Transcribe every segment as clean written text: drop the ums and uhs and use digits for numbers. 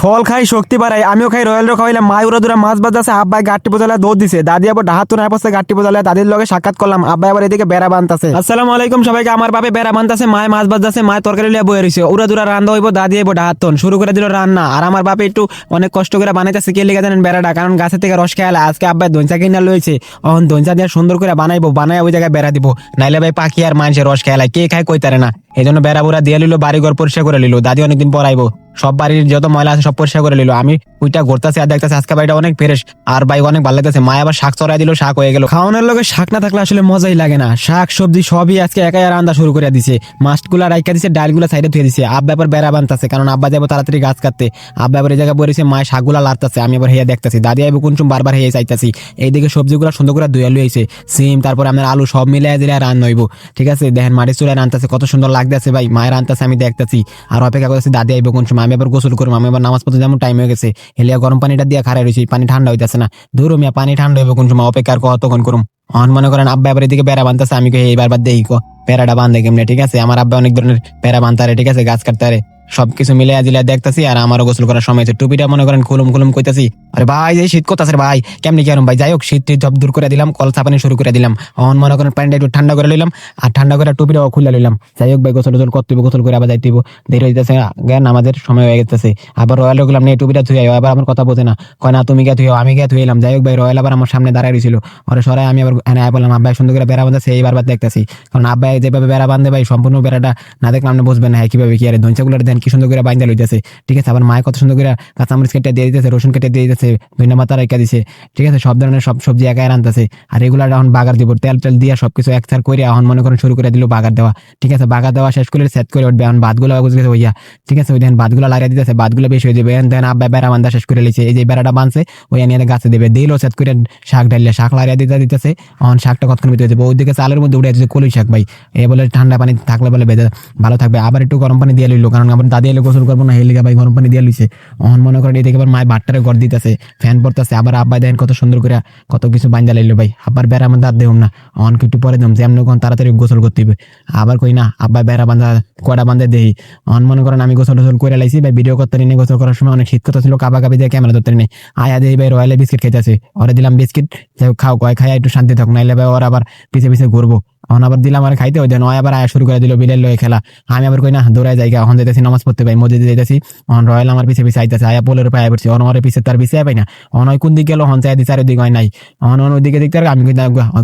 ফল খাই শক্তি বাড়াই, আমিও খাই রয়্যাল খাইলাম। মা উড়া দুরা মাছ বাজাছে, আব্বাই গাঠটি বোঝালে দৌড় দিছে, দাদি আবার ডাহাত নাই পাশে গাঠটি বোঝালে দাদির লগে সাক্ষাৎ করলাম। আব্বাই আবার এদিকে বেড়া বানতাছে। আসসালামু আলাইকুম সবাইকে। আমার বাপে বেড়া বানতাছে, মায় মাছ বাজাছে, মায় তরকারি লিয়ে বয়ে রইছে। উড়া দুরা রান্না হইব, দাদি আইব ডাহাত শুরু করে দিল রান্না। আর আমার বাপে একটু অনেক কষ্ট করে বানাইতেছে, কে লিখে জানেন বেড়াটা, কারণ গাছের থেকে রস খেয়ালে আজকে আব্বাই দঞ্চা কিনা লইছে। অহন দঞ্চা দিয়ে সুন্দর করে বানাইবো, বানায় ওই জায়গায় বেড়া দিব, নাইলে ভাই পাখি আর মানুষের রস খেয়ালায় কে খায় কইতারে না। এই জন্য বেড়া বুড়া দিয়ে লিলো, বাড়ি ঘর পরিষ্কার করে লিলো, দাদি অনেকদিন পর আইবো, সব বাড়ির যত ময়লা আছে সব পরিষ্কার করে নিল। আমি ওইটা ঘুরতেছি আর দেখতেছি আজকে বাড়িটা অনেক ফ্রেশ, আর ভাই অনেক ভালো লাগতেছে। মায় আবার শাক চড়াই দিল, শাক হয়ে গেল। খাওয়ানোর লোকের শাক না থাকলে আসলে মজাই লাগে না। শাক সবজি সবই আজকে একাই রান্না শুরু করে দিছে, মাছগুলা রাইখা দিছে, ডালগুলা সাইডে ধুয়ে দিছে। আব্বা আবার বেড়া বানতাছে, কারণ আব্বা যাবো তাড়াতাড়ি গাছ কাটতে। আব্বা আবার এই জায়গায় বলেছে, মায় শাকগুলা লাড়তাছে, আমি আবার হেয়া দেখতেছি, দাদি আইব কোন বারবার হেয়ে চাইতাছি। এইদিকে সবজিগুলা সুন্দর করে ধুয়ে লইছে, সিম তারপর আমার আলু সব মিলাই দিলে রান্না হইব। ঠিক আছে, দেখেন মাটির চুলায় রান্তাছে, কত সুন্দর লাগতেছে ভাই। মায়ের রান্তাছে, আমি দেখতেছি আর অপেক্ষা করতেছি দাদি আইব কোন সময়। আমি আবার গোসল করবো, আমি আবার নামাজ পড়তে যেমন টাইম হয়ে গেছে, হেলিয়া গরম পানিটা দিয়ে খারাই রয়েছে, পানি ঠান্ডা হইতেছে না। ধরো মিয়া, পানি ঠান্ডা হইব কোন সময়, অপেক্ষা আর কতক্ষণ করুম। অন মনে করেন আব্বা আবার এদিকে বেড়া বানতেছে, আমি এইবার বাদ দেই প্যারাটা বান্ধে কেমনে। ঠিক আছে, আমার আব্বা অনেক ধরনের প্যারা বানতারে, ঠিক আছে, গাছ কাটতারে, সবকিছু মিলে আজিলা দেখতেছি। আর আমারও গোসল করার সময় আছে, টুপিটা মনে করেন খুলুম খুলুম কইতাছি। আরে ভাই এই শীত করতেছে ভাই, কেমনি কেরম ভাই। যাই হোক, শীত সব দূর করে দিলাম, কলসা পানি শুরু করে দিলাম। অন মনে করেন পানিটা একটু ঠান্ডা করে লইলাম, আর ঠান্ডা করে টুপিটাও খুলে লইলাম। যাই হোক ভাই, গোসল টোসল করতে হবে, গোসল করে আবার যাইতে হইব, দেরি হইতেছে, জ্ঞান আমাদের সময় হয়ে গেছে। আবার রয়্যাল গেলাম নিয়ে টুপিটা ধুয়ে আবার আমার কথা বোঝে না, কয় না তুমি গে ধুয়ে, আমি গে ধুয়ে এলাম। যাই হোক ভাই, রয়্যাল আবার আমার সামনে দাঁড়ায় রয়েছিল, ওরে সরাই আমি আবার এনে বললাম আব্বাই সুন্দর করে বেড়া বাঁধা, এইবার বাদ দেখতেছি। কারণ আব্বাই যেভাবে বেড়া বাঁধে ভাই, সম্পূর্ণ বেড়াটা না দেখলে আপনি বুঝবেন না কিভাবে কি। আর ধনচাগুলো দেন কি সুন্দর করে বাইন্দা লইতেছে। ঠিক আছে, আবার মায় কত সুন্দর করে কাঁচামরিচ কেটে দিয়ে দিতেছে, রসুন কেটে দিয়ে দিতেছে, ধনিয়া পাতা রেখে দিছে। ঠিক আছে, সব ধরনের সব সবজি একাই রান্তাছে। আর এগুলা এখন বাগার দিব, তেল টেল দিয়ে সবকিছু একসার করে এখন মনে করেন শুরু করে দিল বাগার দেওয়া। ঠিক আছে, বাগার দেওয়া শেষ করে সেট করে উঠবে, এখন ভাতগুলো হইয়া। ঠিক আছে, ওই দেন ভাতগুলো লাগাই দিতেছে, ভাতগুলো বেশি হয়ে যাবে। দেন আব্বা বেড়া বান্ধা শেষ করে লিছে, এই যে বেড়াটা বানছে ওই নিয়ে গাছে দেবে, দিল সেট করে শাক ডালিয়া শাক লাগাই দিতেছে। এখন শাকটা কতক্ষণ ভিতরে যাবে, ওইদিকে চালের মধ্যে উঠে যাচ্ছে কলই শাক ভাই। এ বলে ঠান্ডা পানি থাকলে বলে বেঁধে ভালো থাকবে। আবার একটু গরম পানি দিয়ে লইলো, কারণ আবার দাদি এলে গোসল করবো না, হেলিকা ভাই গরম পানি দিয়ে লইছে। অহন মনে করেন এদিকে আবার মায় বাট্টারে ঘর দিতেছে, ফ্যান পড়তেছে। আবার আব্বাই দেন কত সুন্দর করে কত কিছু বান্ধা লাইলো ভাই। আবার বেড়া বান্ধা আর দেহম না, অহন একটু পরে দেম, যেমন তাড়াতাড়ি গোসল করতে হবে। আবার কই না আব্বাই বেড়া বান্ধা কড়া বান্ধে দেহি। অহন মনে করেন আমি গোসল টোসল করে লাইছি ভাই, ভিডিও করতে নিয়ে গোসল করার সময় অনেক শীত কথা ছিল, কাবা কাবি দিয়ে ক্যামেরা ধরতে নেই। আয়া দেহি ভাই রয়্যালে বিস্কিট খাইতেছে, ওরা দিলাম বিস্কিট, যাই হোক খাও, কয় খাই একটু শান্তি থাক, নাইলে ভাই ওরা আবার পিছে পিছে ঘুরবো। এখন আবার দিলাম আর খাইতে, ওই দেন ওই আবার আয়া শুরু করে দিল বিলের লয়ে খেলা। আমি আবার কই না দৌড়ায় জায়গা, এখন যাইতেছি নামাজ পড়তে ভাই, মসজিদে যাইতেছি। অন রয়্যাল আমার পিছে পিছে আইতেছে, আয়া পোলের উপরে আয়া পড়ছি, অন ওর পিছে তার পিছে পাই না। অন ওই কোন দিক গেল, হন চাই দিচ্ছে, আর দিকে হয় নাই। অন ওই দিকে দেখতে আমি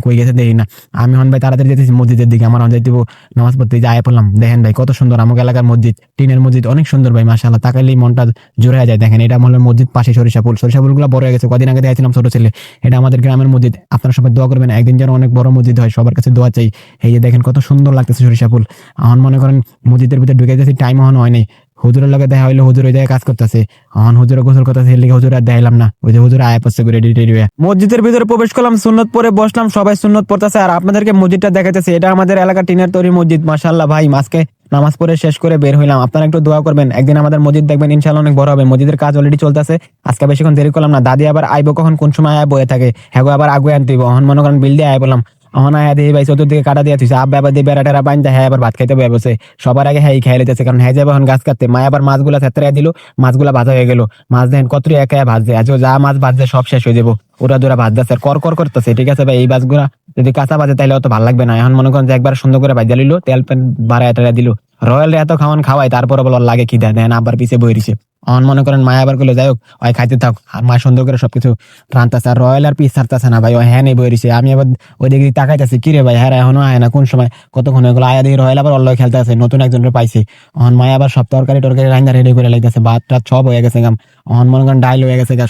কই গেছে দেখি না। আমি হন ভাই তাড়াতাড়ি যেতেছি মসজিদের দিকে, আমার যাইতে নামাজ পড়তে আয়া পড়লাম। দেখেন ভাই কত সুন্দর আমাকে এলাকার মসজিদ, টিনের মসজিদ অনেক সুন্দর ভাই, মাশাআল্লাহ, তাকাইলেই মনটা জোড়া যায়। দেখেন এটা মহলের মসজিদ, পাশে সরিষা ফুল গুলো বড় হয়ে গেছে, কদিন আগে দেখছিলাম ছোট ছেলে। এটা আমাদের গ্রামের মসজিদ, আপনারা সবাই দোয়া করবেন একদিন যেন অনেক বড় মসজিদ হয়, সবার কাছে দোয়া চাই। এই যে দেখেন কত সুন্দর লাগতেছে সরিষা ফুল। এখন মনে করেন মসজিদের ভিতরে ঢুকে যাচ্ছি, টাইম এখন হয় নাই। হুজুরের লগে দেখা হইলো, হুজুর ওই জায়গায় কাজ করতেছে, এখন হুজুরে গোসল করতেছে, এর লিগে হুজুর আর দেখাইলাম না। ওই যে হুজুর আয়া পড়ছে করে রেডি টেডি হয়ে মসজিদের ভিতরে প্রবেশ করলাম, সুন্নত পরে বসলাম, সবাই সুন্নত পড়তেছে। আর আপনাদেরকে মসজিদটা দেখাইতেছে, এটা আমাদের এলাকা টিনের তৈরি মসজিদ, মাশাআল্লাহ ভাই। মাসকে নামাজ পড়ে শেষ করে বের হইলাম, আপনারা একটু দোয়া করবেন, একদিন আমাদের মসজিদ দেখবেন ইনশাআল্লাহ অনেক বড় হবে। মসজিদের কাজ অলরেডি চলতেছে, আজকে বেশিক্ষণ দেরি করলাম না। দাদি আবার আইবো কখন কোন সময় আয়া বয়ে থাকে, হ্যাঁ আবার আগুয়ে আনতে হইব। এখন মনে করেন বিল দিয়ে আয় বললাম, অনায়া দিয়ে ভাই চতুর্দিকে কাটা দিয়ে থুইছে, আব্বা আবার দিয়ে বেড়া টেরা বাইন্দা হ্যাঁ আবার ভাত খাইতে বয়ে বসে। সবার আগে হ্যাঁ খেয়ে লেতেছে, কারণ হ্যাঁ যাবে এখন গাছ কাটতে। মায় আবার মাছগুলা থেতরে দিল, মাছগুলা ভাজা হয়ে গেল। মাছ দেখেন কত একা ভাজছে, আজ যা মাছ ভাজছে সব শেষ হয়ে যাবো, ওরা দোরা ভাজতেছে আর কর কর করতেছে। ঠিক আছে ভাই, এই মাছগুলা যদি কাঁচা ভাজে তাহলে অত ভালো লাগবে না। এখন মনে করেন যে একবার সুন্দর করে ভাজা লিল, তেল পেন বাড়ায় টেরা দিল। রয়্যাল এত খাওয়ান খাওয়াই, তারপরে বল লাগে কি দেন, আবার পিছিয়ে বই রয়েছে। অন মনে করেন মায় আবার করলো, যাই হোক ওই খাইতে থাক, আর মা সুন্দর করে সবকিছু রান্তাছে। আর রয়্যাল আর পিস ছাড়তেছে না ভাই, ওই হ্যাঁ নেই বই রয়েছে। আমি আবার ওই দিকে তাকাইতেছি, কিরে ভাই হ্যাঁ এখনো আয় না, কোন সময় কতক্ষণ হয়ে গেলো। আয়া দিয়ে রয়্যাল আবার অল্লয় খেলতে আছে, নতুন একজনের পাইছে। অন মায় আবার সব তরকারি টরকারি রান্না রেডি করে লাইতেছে, ভাত টাত সব হয়ে গেছে গাম। অন মনে করেন ডাইল হয়ে গেছে গা,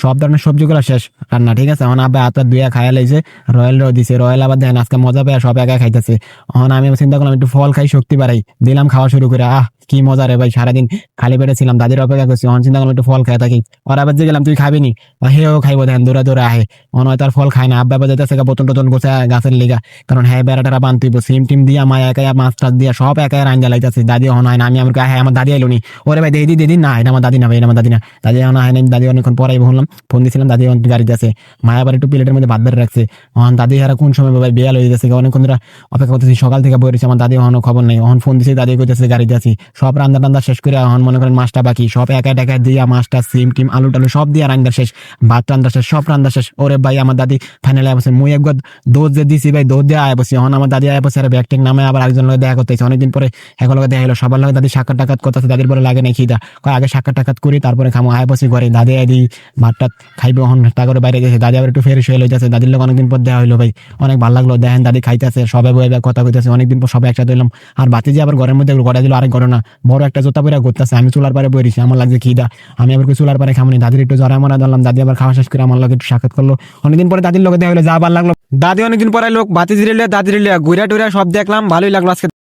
সব ধরনের সবজিগুলো শেষ রান্না। ঠিক আছে, এখন আব্বা হাত দুইয়া খাইয়া লাইছে, রয়্যাল দিছে। রয়্যাল আবার দেন আজকে মজা পেয়ে সব একা খাইতেছে। এখন আমি চিন্তা করলাম একটু ফল খাই শক্তি বাড়াই, দিলাম খাওয়া শুরু করে। কি মজা রে ভাই, সারাদিন খালি পেটে ছিলাম, দাদির অপেক্ষা করছি। অন চিন্তা করলাম একটু ফল খাই থাকি। ওর আবার যে গেলাম তুই খাবি নি, হেও খাইবো, দেখেন দৌড়া দৌড়া আহে। অন হয়তো আর ফল খায় না, আব্বা বাজাইতেছে বোতল টোতল গোছা গাছের লিগা, কারণ হ্যাঁ বেড়া টেরা বানতিব, সিম টিম দিয়া মা একাই মাছ টাছ দিয়া সব একাই রান্না লাইতেছে। দাদি হন হয় না, আমি আমার হ্যাঁ আমার দাদি আইলো নি, ওরে ভাই দিদি দিদি না, এটা আমার দাদি না ভাই, এটা আমার দাদি না। দাদি এখন হয় নাই, দাদি অনেকক্ষণ পরে বললাম, ফোন দিয়েছিলাম, দাদি অনেক গাড়িতে আছে। মা আবার একটু প্লেটের মধ্যে ভাত বেড়ে রাখছে। এখন দাদি হারা কোন সময় ভাই বেয়াল হয়ে যাচ্ছে, অনেকক্ষণ ধরে অপেক্ষা করতেছি, সকাল থেকে বইরেছি, আমার দাদি এখনো খবর নেই। এখন ফোন দিয়েছি, দাদি কইতেছে গাড়িতে আছি। সব রান্না টান্না শেষ করে এখন মনে করেন মাছটা বাকি, সব একা একা দিয়া মাছটা সিম টিম আলু টালু সব দিয়ে রান্না শেষ, ভাত রান্না শেষ, সব রান্না শেষ। ওরে ভাই আমার দাদি ফাইনালে আয় বসে, মুই একবার দোষ যে দিছি ভাই, দোষ দিয়ে আয় বসি। এখন আমার দাদি আয় বসে আর ব্যাগ ট্যাগ নামে আবার একজন লোক দেখা করতেছে, অনেকদিন পরে এখন লোক দেখা হলো, সবার লোক দাদি সাক্ষাৎ টাকাত করতেছে, দাদির পরে লাগে নাই খিদা, আগে সাক্ষাৎ টাকাত করি তারপরে খামো। আয় বসি ঘরে, দাদি আদি ভাত টাত খাইবে, এখন তারপরে বাইরে গেছে। দাদি আবার একটু ফ্রেশ হয়ে লইতেছে, দাদির লোক অনেকদিন পর দেখা হইলো ভাই, অনেক ভালো লাগলো। দেখেন দাদি খাইতেছে, সবাই বই কথা কইতেছে, অনেকদিন পর সবাই একসাথে হইলাম। আর বাতিজি আবার ঘরের মধ্যে গড়া দিল আরেক ঘটনা, বড় একটা জোতা পরে ঘুরতেছে। আমি চুলার পারে বইরিছি, আমার লাগছে খিদা, আমি আবার চুলার পারে খামনি। দাদির একটু জরা মরা ধরলাম, দাদি আবার খাওয়া শেষ করে আমার লোক একটু সাক্ষাৎ করলো। অনেকদিন পরে দাদির লোকে দেখা হলো, যা ভালো লাগলো। দাদি অনেকদিন পরে লোক বাতি জিরিলে, দাদি ঘুরা টুরা সব দেখলাম, ভালোই লাগলো আজকে।